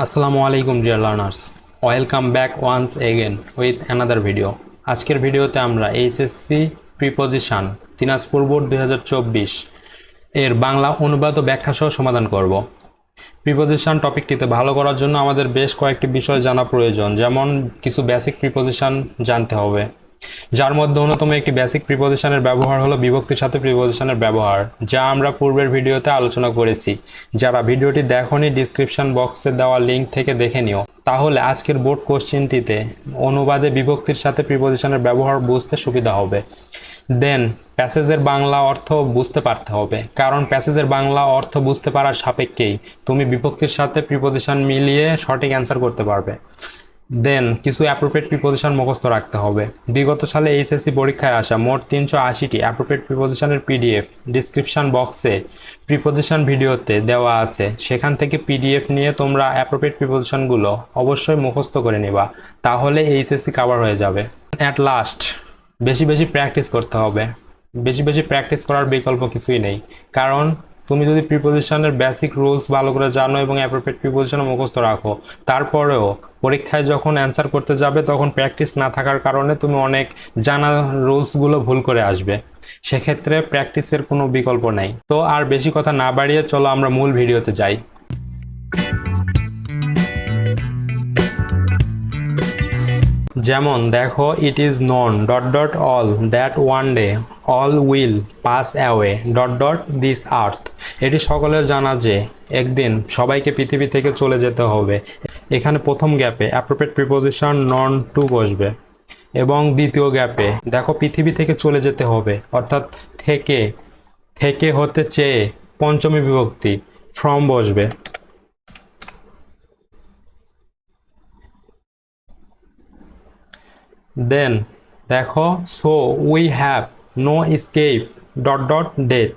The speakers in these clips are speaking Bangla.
আসসালামু আলাইকুম dear learners, welcome back once again with another video. আজকের ভিডিওতে আমরা এইচএসসি প্রিপোজিশন দিনাজপুর বোর্ড 2024 এর বাংলা অনুবাদ ও ব্যাখ্যা সহ সমাধান করব। প্রিপোজিশন টপিকটিতে ভালো করার জন্য আমাদের বেশ কয়েকটি বিষয় জানা প্রয়োজন, যেমন কিছু বেসিক প্রিপোজিশন জানতে হবে, যার মধ্যে অন্যতম একটি বেসিক প্রিপোজিশনের ব্যবহার হলো বিভক্তির সাথে প্রিপোজিশনের ব্যবহার, যা আমরা পূর্বের ভিডিওতে আলোচনা করেছি। যারা ভিডিওটি দেখোনি, ডিসক্রিপশন বক্সে দেওয়া লিঙ্ক থেকে দেখে নিও। তাহলে আজকের বোর্ড কোশ্চেনটিতে অনুবাদে বিভক্তির সাথে প্রিপোজিশনের ব্যবহার বুঝতে সুবিধা হবে। দেন প্যাসেজের বাংলা অর্থ বুঝতে পারতে হবে, কারণ প্যাসেজের বাংলা অর্থ বুঝতে পারার সাপেক্ষেই তুমি বিভক্তির সাথে প্রিপোজিশন মিলিয়ে সঠিক অ্যান্সার করতে পারবে। দেন কিছু অ্যাপ্রোপ্রিয়েট প্রিপোজিশন মুখস্থ রাখতে হবে। বিগত সালে এইচএসসি পরীক্ষায় আসা মোট 380টি অ্যাপ্রোপ্রিয়েট প্রিপোজিশনের পিডিএফ ডিসক্রিপশন বক্সে প্রিপোজিশন ভিডিওতে দেওয়া আছে, সেখান থেকে পিডিএফ নিয়ে তোমরা অ্যাপ্রোপ্রিয়েট প্রিপোজিশনগুলো অবশ্যই মুখস্থ করে নিবা, তাহলে এইচএসসি কভার হয়ে যাবে। অ্যাট লাস্ট বেশি বেশি প্র্যাকটিস করতে হবে। বেশি বেশি প্র্যাকটিস করার বিকল্প কিছুই নেই, কারণ তুমি যদি প্রিপোজিশনের বেসিক রুলস ভালো করে জানো এবং অ্যাপ্রোপ্রিয়েট প্রিপোজিশনও মুখস্থ রাখো, তারপরেও পরীক্ষায় যখন অ্যান্সার করতে যাবে তখন প্র্যাকটিস না থাকার কারণে তুমি অনেক জানা রুলসগুলো ভুল করে আসবে। সেক্ষেত্রে প্র্যাকটিসের কোনো বিকল্প নেই। তো আর বেশি কথা না বাড়িয়ে চলো আমরা মূল ভিডিওতে যাই। যেমন দেখো, it is non dot dot all that one day all will pass away dot dot this আর্থ। এটি সকলের জানা যে একদিন সবাইকে পৃথিবী থেকে চলে যেতে হবে। এখানে প্রথম গ্যাপে অ্যাপ্রোপ্রিয়েট প্রিপোজিশন নন টু বসবে, এবং দ্বিতীয় গ্যাপে দেখো পৃথিবী থেকে চলে যেতে হবে অর্থাৎ থেকে, থেকে হতে চেয়ে পঞ্চমী বিভক্তি ফ্রম বসবে। দেন দেখো, so we have no escape dot dot death.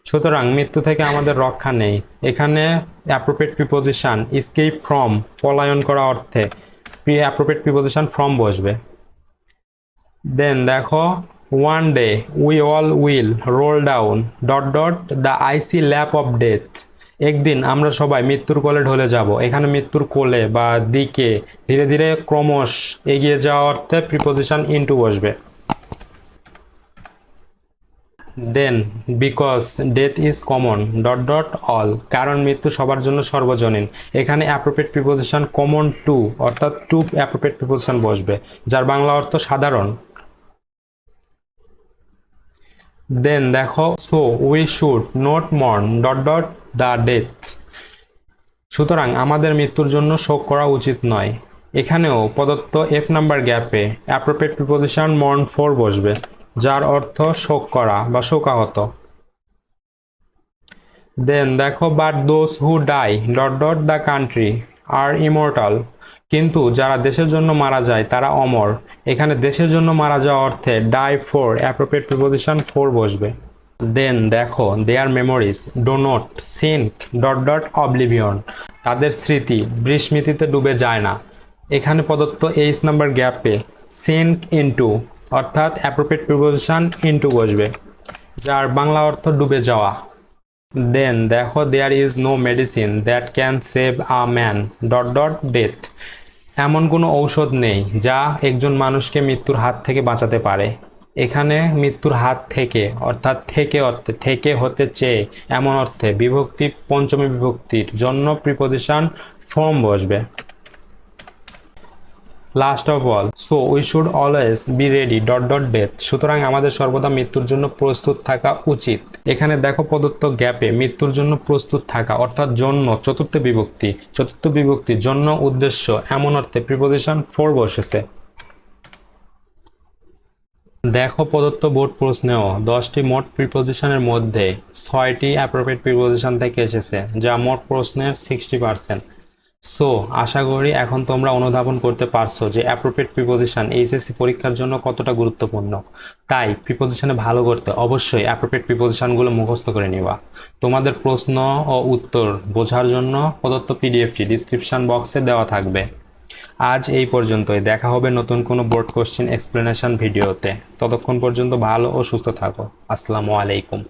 সুতরাং মৃত্যু থেকে আমাদের রক্ষা নেই। এখানে অ্যাপ্রোপ্রিয়েট প্রিপোজিশন এসকেপ ফ্রম পলায়ন করা অর্থে অ্যাপ্রোপ্রিয়েট প্রিপোজিশন ফ্রম বসবে। দেন দেখো, one day we all will role down dot dot the IC lap of death. একদিন আমরা সবাই মৃত্যুর কোলে ঢলে যাব। এখানে মৃত্যুর কোলে বা দিকে ধীরে ধীরে ক্রমশ এগিয়ে যাওয়া অর্থে প্রিপোজিশন ইনটু বসবে। Then because death is common dot dot all, কারণ মৃত্যু সবার জন্য সর্বজনীন। এখানে অ্যাপ্রোপ্রিয়েট প্রিপোজিশন কমন টু অর্থাৎ টু অ্যাপ্রোপ্রিয়েট প্রিপোজিশন বসবে, যার বাংলা অর্থ সাধারণ। দেন দেখো, so we should not mourn dot dot the death. সুতরাং আমাদের মৃত্যুর জন্য শোক করা উচিত নয়। এখানেও প্রদত্ত এফ নাম্বার গ্যাপে অ্যাপ্রোপ্রিয়েট প্রিপোজিশন মর্ন ফোর বসবে, যার অর্থ শোক করা বা শোকাহত। দেন দেখো, but those who die dot dot the country are immortal. কিন্তু যারা দেশের জন্য মারা যায় তারা অমর। এখানে দেশের জন্য মারা যাওয়া অর্থে die for appropriate preposition for বসবে। দেন দেখো, their memories do not sink dot dot oblivion. তাদের স্মৃতি বিস্মৃতিতে ডুবে যায় না। এখানে প্রদত্ত এইচ নাম্বার গ্যাপে সিঙ্ক ইনটু অর্থাৎ অ্যাপ্রোপ্রিয়েট প্রিপোজিশন ইনটু বসবে, যার বাংলা অর্থ ডুবে যাওয়া। দেন দেখো, there is no medicine that can save a man dot dot death. এমন কোনো ঔষধ নেই যা একজন মানুষকে মৃত্যুর হাত থেকে বাঁচাতে পারে। এখানে মৃত্যুর হাত থেকে অর্থাৎ থেকে অর্থে থেকে হতে চেয়ে এমন অর্থে বিভক্তি পঞ্চমী বিভক্তির জন্য প্রিপোজিশন ফ্রম বসবে। Last of all, so we should always be ready dot dot death. সুতরাং আমাদের সর্বদা মৃত্যুর জন্য প্রস্তুত থাকা উচিত। এখানে দেখো প্রদত্ত গ্যাপে মৃত্যুর জন্য প্রস্তুত থাকা অর্থাৎ জন্য চতুর্থ বিভক্তি, চতুর্থ বিভক্তির জন্য উদ্দেশ্য এমন অর্থে প্রিপোজিশন ফোর বসেছে। দেখো প্রদত্ত বোর্ড প্রশ্নেও 10টি মোট প্রিপোজিশনের মধ্যে 6টি অ্যাপ্রোপ্রিয়েট প্রিপোজিশন থেকে এসেছে, যা মোট প্রশ্নের 60%। সো আশা করি এখন তোমরা অনুধাবন করতে পারছো যে অ্যাপ্রোপ্রিয়েট প্রিপোজিশন এইচএসসি পরীক্ষার জন্য কতটা গুরুত্বপূর্ণ। তাই প্রিপোজিশনে ভালো করতে অবশ্যই অ্যাপ্রোপ্রিয়েট প্রিপোজিশনগুলো মুখস্থ করে নিবা। তোমাদের প্রশ্ন ও উত্তর বোঝার জন্য প্রদত্ত পিডিএফটি ডিসক্রিপশন বক্সে দেওয়া থাকবে। আজ এই পর্যন্তই। দেখা হবে নতুন কোনো বোর্ড কোশ্চেন এক্সপ্লেনেশন ভিডিওতে। ততক্ষণ পর্যন্ত ভালো ও সুস্থ থাকো। আসসালামু আলাইকুম।